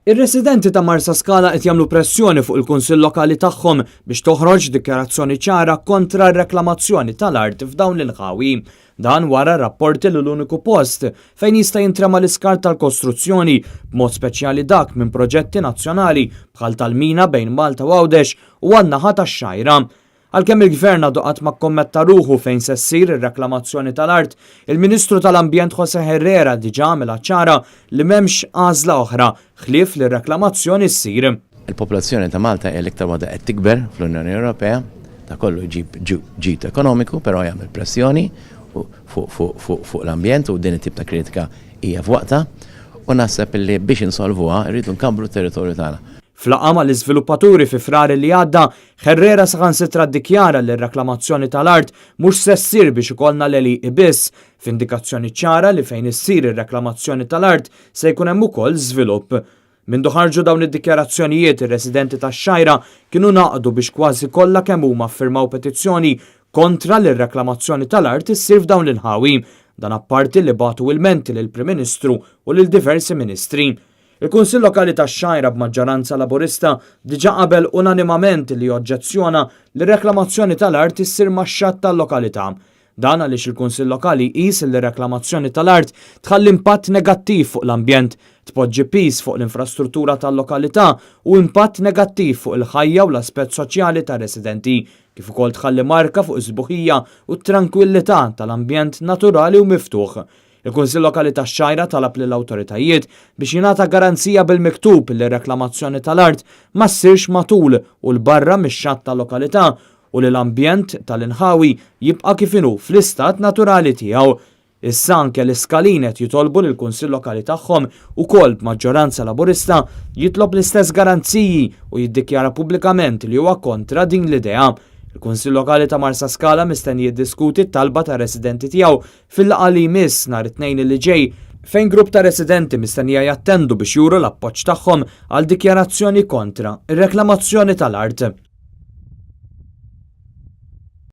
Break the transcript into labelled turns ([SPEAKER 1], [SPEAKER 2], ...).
[SPEAKER 1] Ir-residenti ta' Marsa Scala qed jagħmlu pressjoni fuq il-Kunsill Lokali tagħhom biex toħroġ dikjarazzjoni ċara kontra r-reklamazzjoni tal-art f'dawn l-inħawi. Dan wara rapporti l-Uniku Post fejn jista' jintrema l-iskart tal-kostruzzjoni b'mod speċjali dak minn proġetti nazzjonali bħal tal-mina bejn Malta u Għawdex u għan-naħa tax-Xajra. Għalkemm il-Gvern għadu qatt ma kkommetta ruħu fejn se ssir ir-reklamazzjoni tal-art, il-Ministru tal-Ambjent José Herrera diġà għamilha ċara li m'hemmx għażla oħra ħlief li r-reklamazzjoni ssir.
[SPEAKER 2] Il-popolazzjoni ta' Malta hija l-iktar waħda qed tikber fl-Unjoni Ewropea, ta' kollu jġib ġid ekonomiku, però jagħmel pressjoni fuq l-ambjent u din it-tip ta' kritika hija f'waqta u naħseb li biex insolvuha rridu nkambru t-territorju tagħna.
[SPEAKER 1] F'laqgħa mal-iżviluppaturi fi frar li għadda, Herrera saħansitra ddikjara li r-reklamazzjoni tal-art mhux se ssir biex ikollna l-eliqi biss, f'indikazzjoni ċara li fejn issir ir-reklamazzjoni tal-art se jkun hemm ukoll żvilupp. Mindu ħarġu dawn id-dikjarazzjonijiet ir-residenti tax-Xajra kienu naqdu biex kważi kollha kemm huma ffirmaw petizzjoni kontra li r-reklamazzjoni tal-art issir f'dawn l-inħawi, dan apparti li bagħtu ilmenti lill-Prim Ministru u lil diversi ministri. Il-Kunsill Lokali tax-Xajra b'maġġoranza Laburista diġà qabel unanimament li joġġezzjona li r-reklamazzjoni tal-art issir max-xatt tal-lokalità. Dan għaliex il-Kunsill Lokali qis li r-reklamazzjoni tal-art tħalli impatt negattiv fuq l-ambjent, tpoġġi pis fuq l-infrastruttura tal-lokalità u impatt negattiv fuq il-ħajja u l-aspett soċjali tar-residenti, kif ukoll tħalli marka fuq is-sbuħija u t-tranquillità tal-ambjent naturali u miftuħ. Il-Kunsill Lokali tax-Xajra talab lill-awtoritajiet biex jingħata garanzija bil-miktub li r-reklamazzjoni tal-art ma ssirx matul u l-barra mix-xatt tal-lokalità u li l-ambjent tal-inħawi jibqa' kif inhu fl-istat naturali tiegħu. Issa anke l-Iskalin qed jitolbu lill-Kunsill Lokali tagħhom ukoll b'maġġoranza Laburista jitlob l-istess garanziji u jiddikjara pubblikament li huwa kontra din l-idea. Il-Kunsill Lokali ta' Marsa Scala mistenni jiddiskuti t-talba ta' residenti tiegħu fil-laqgħa li jmiss nhar it-tnejn li ġej fejn grupp ta' residenti mistennija jattendu biex juru l-appoġġ tagħhom għal dikjarazzjoni kontra ir-reklamazzjoni tal-art.